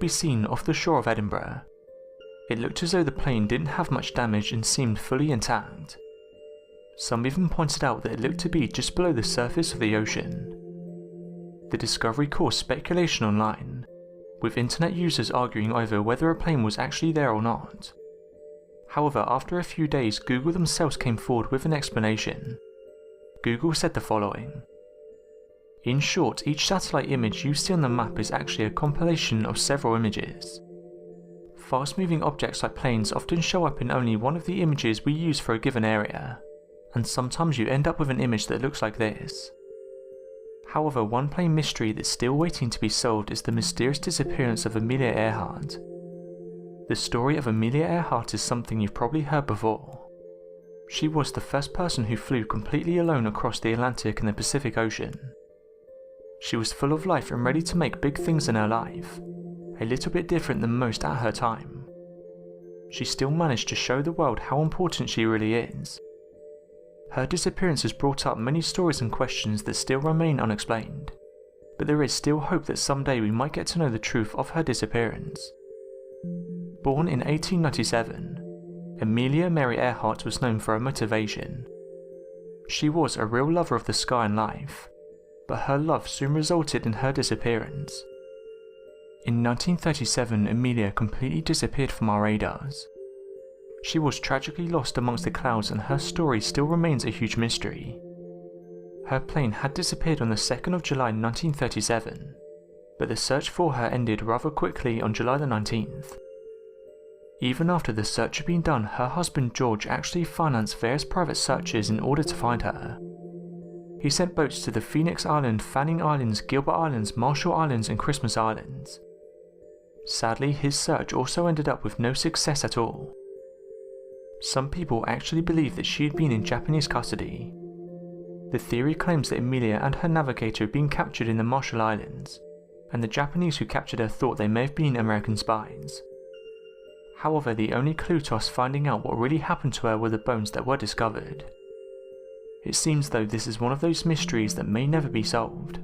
be seen off the shore of Edinburgh. It looked as though the plane didn't have much damage and seemed fully intact. Some even pointed out that it looked to be just below the surface of the ocean. The discovery caused speculation online, with internet users arguing over whether a plane was actually there or not. However, after a few days, Google themselves came forward with an explanation. Google said the following: "In short, each satellite image you see on the map is actually a compilation of several images. Fast-moving objects like planes often show up in only one of the images we use for a given area, and sometimes you end up with an image that looks like this." However, one plane mystery that's still waiting to be solved is the mysterious disappearance of Amelia Earhart. The story of Amelia Earhart is something you've probably heard before. She was the first person who flew completely alone across the Atlantic and the Pacific Ocean. She was full of life and ready to make big things in her life, a little bit different than most at her time. She still managed to show the world how important she really is. Her disappearance has brought up many stories and questions that still remain unexplained, but there is still hope that someday we might get to know the truth of her disappearance. Born in 1897, Amelia Mary Earhart was known for her motivation. She was a real lover of the sky and life, but her love soon resulted in her disappearance. In 1937, Amelia completely disappeared from our radars. She was tragically lost amongst the clouds and her story still remains a huge mystery. Her plane had disappeared on the 2nd of July 1937, but the search for her ended rather quickly on July the 19th. Even after the search had been done, her husband George actually financed various private searches in order to find her. He sent boats to the Phoenix Island, Fanning Islands, Gilbert Islands, Marshall Islands and Christmas Islands. Sadly, his search also ended up with no success at all. Some people actually believe that she had been in Japanese custody. The theory claims that Amelia and her navigator had been captured in the Marshall Islands, and the Japanese who captured her thought they may have been American spies. However, the only clue to us finding out what really happened to her were the bones that were discovered. It seems though this is one of those mysteries that may never be solved.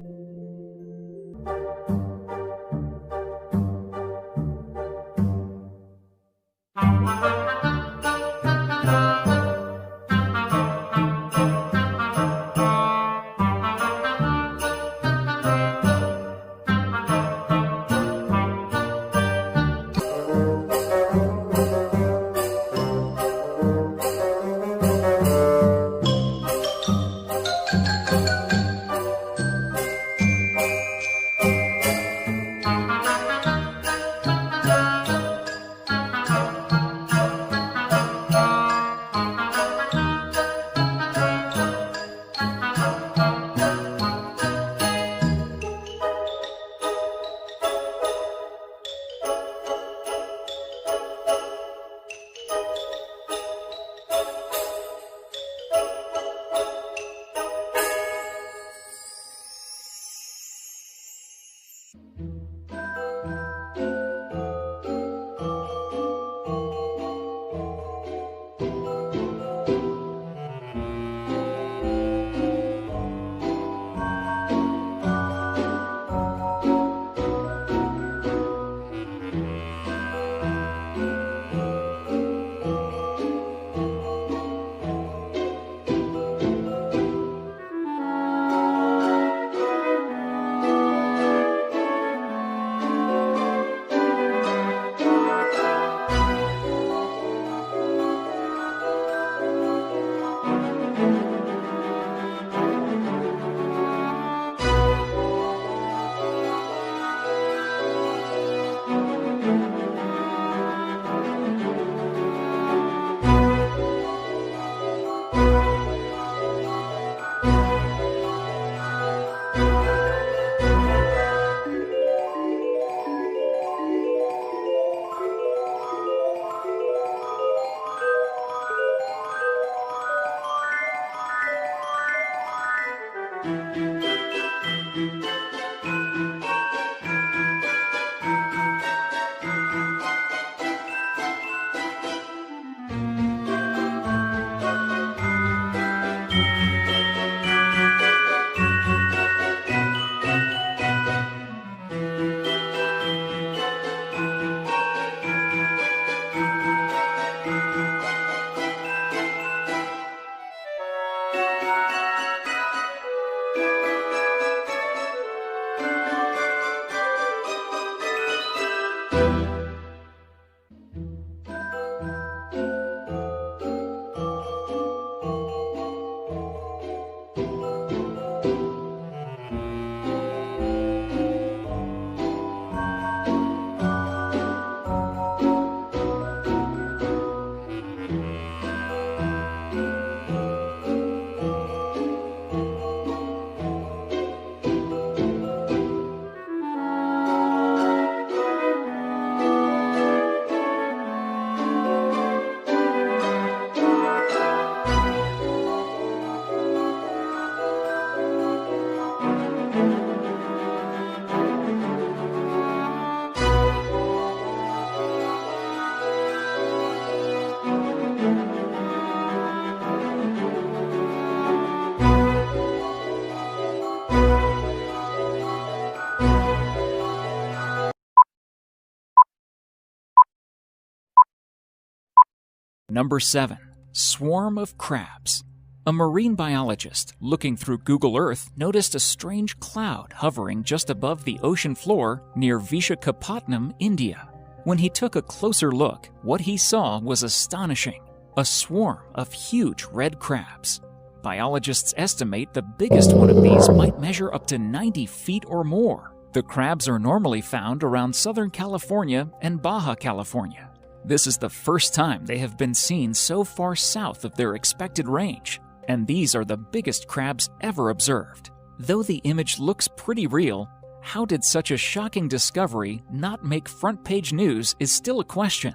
Number 7. Swarm of crabs. A marine biologist looking through Google Earth noticed a strange cloud hovering just above the ocean floor near Vishakhapatnam, India. When he took a closer look, what he saw was astonishing: a swarm of huge red crabs. Biologists estimate the biggest one of these might measure up to 90 feet or more. The crabs are normally found around Southern California and Baja California. This is the first time they have been seen so far south of their expected range, and these are the biggest crabs ever observed. Though the image looks pretty real, how did such a shocking discovery not make front-page news is still a question.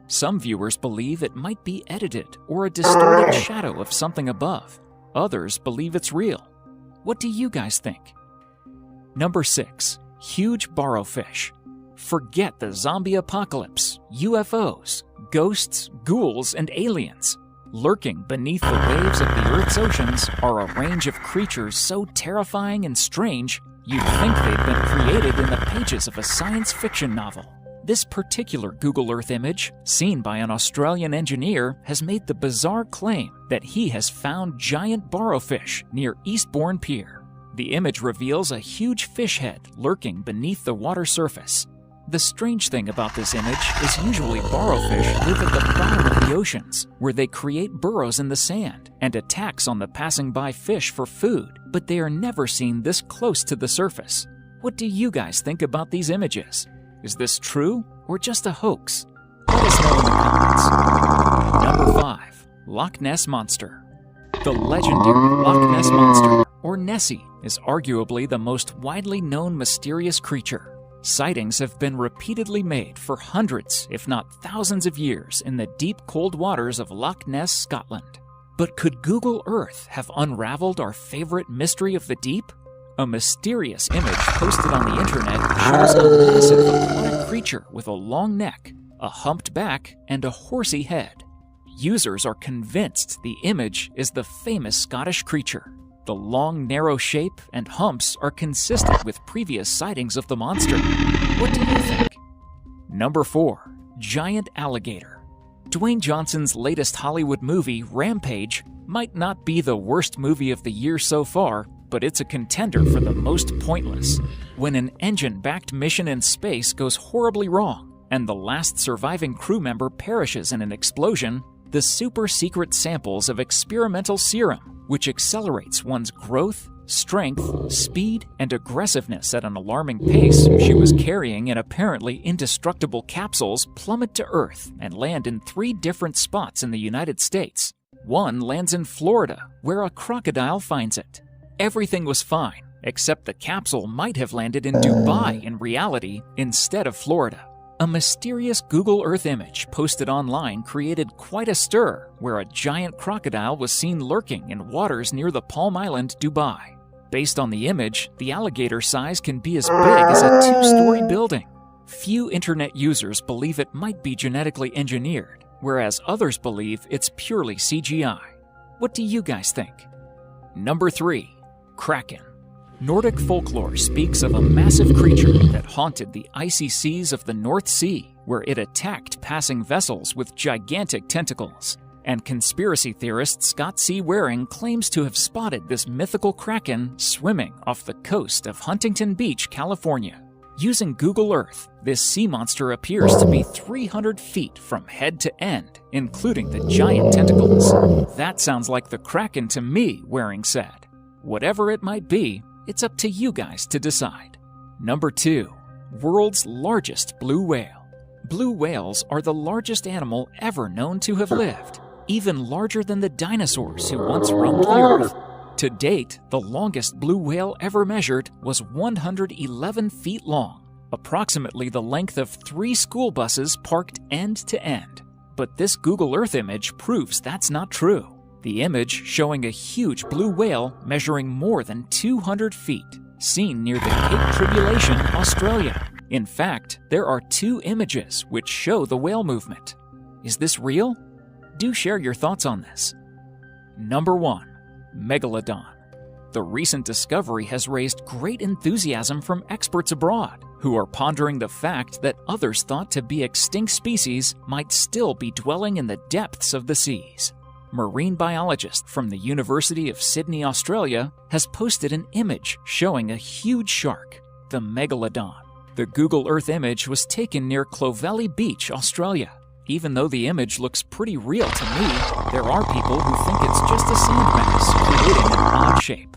Some viewers believe it might be edited or a distorted shadow of something above. Others believe it's real. What do you guys think? Number 6. Huge barrowfish. Forget the zombie apocalypse, UFOs, ghosts, ghouls, and aliens. Lurking beneath the waves of the Earth's oceans are a range of creatures so terrifying and strange, you'd think they'd been created in the pages of a science fiction novel. This particular Google Earth image, seen by an Australian engineer, has made the bizarre claim that he has found giant barrowfish near Eastbourne Pier. The image reveals a huge fish head lurking beneath the water surface. The strange thing about this image is usually barrowfish live at the bottom of the oceans, where they create burrows in the sand and attacks on the passing-by fish for food, but they are never seen this close to the surface. What do you guys think about these images? Is this true or just a hoax? Let us know in the comments. Number 5. Loch Ness Monster. The legendary Loch Ness Monster, or Nessie, is arguably the most widely known mysterious creature. Sightings have been repeatedly made for hundreds, if not thousands of years in the deep, cold waters of Loch Ness, Scotland. But could Google Earth have unraveled our favorite mystery of the deep? A mysterious image posted on the internet shows a massive aquatic creature with a long neck, a humped back, and a horsey head. Users are convinced the image is the famous Scottish creature. The long, narrow shape and humps are consistent with previous sightings of the monster. What do you think? Number 4. Giant alligator. Dwayne Johnson's latest Hollywood movie, Rampage, might not be the worst movie of the year so far, but it's a contender for the most pointless. When an engine-backed mission in space goes horribly wrong, and the last surviving crew member perishes in an explosion, the super-secret samples of experimental serum, which accelerates one's growth, strength, speed, and aggressiveness at an alarming pace she was carrying in apparently indestructible capsules, plummet to Earth and land in 3 different spots in the United States. One lands in Florida, where a crocodile finds it. Everything was fine, except the capsule might have landed in Dubai in reality instead of Florida. A mysterious Google Earth image posted online created quite a stir, where a giant crocodile was seen lurking in waters near the Palm Island, Dubai. Based on the image, the alligator size can be as big as a 2-story building. Few internet users believe it might be genetically engineered, whereas others believe it's purely CGI. What do you guys think? Number 3. Kraken. Nordic folklore speaks of a massive creature that haunted the icy seas of the North Sea, where it attacked passing vessels with gigantic tentacles. And conspiracy theorist Scott C. Waring claims to have spotted this mythical kraken swimming off the coast of Huntington Beach, California. Using Google Earth, this sea monster appears to be 300 feet from head to end, including the giant tentacles. That sounds like the Kraken to me, Waring said. Whatever it might be, it's up to you guys to decide. Number 2. World's largest blue whale. Blue whales are the largest animal ever known to have lived, even larger than the dinosaurs who once roamed the earth. To date, the longest blue whale ever measured was 111 feet long, approximately the length of 3 school buses parked end to end. But this Google Earth image proves that's not true. The image showing a huge blue whale measuring more than 200 feet, seen near the Cape Tribulation, Australia. In fact, there are 2 images which show the whale movement. Is this real? Do share your thoughts on this. Number 1. Megalodon. The recent discovery has raised great enthusiasm from experts abroad, who are pondering the fact that others thought to be extinct species might still be dwelling in the depths of the seas. Marine biologist from the University of Sydney, Australia, has posted an image showing a huge shark, the Megalodon. The Google Earth image was taken near Clovelly Beach, Australia. Even though the image looks pretty real to me, there are people who think it's just a sandmass creating an odd shape.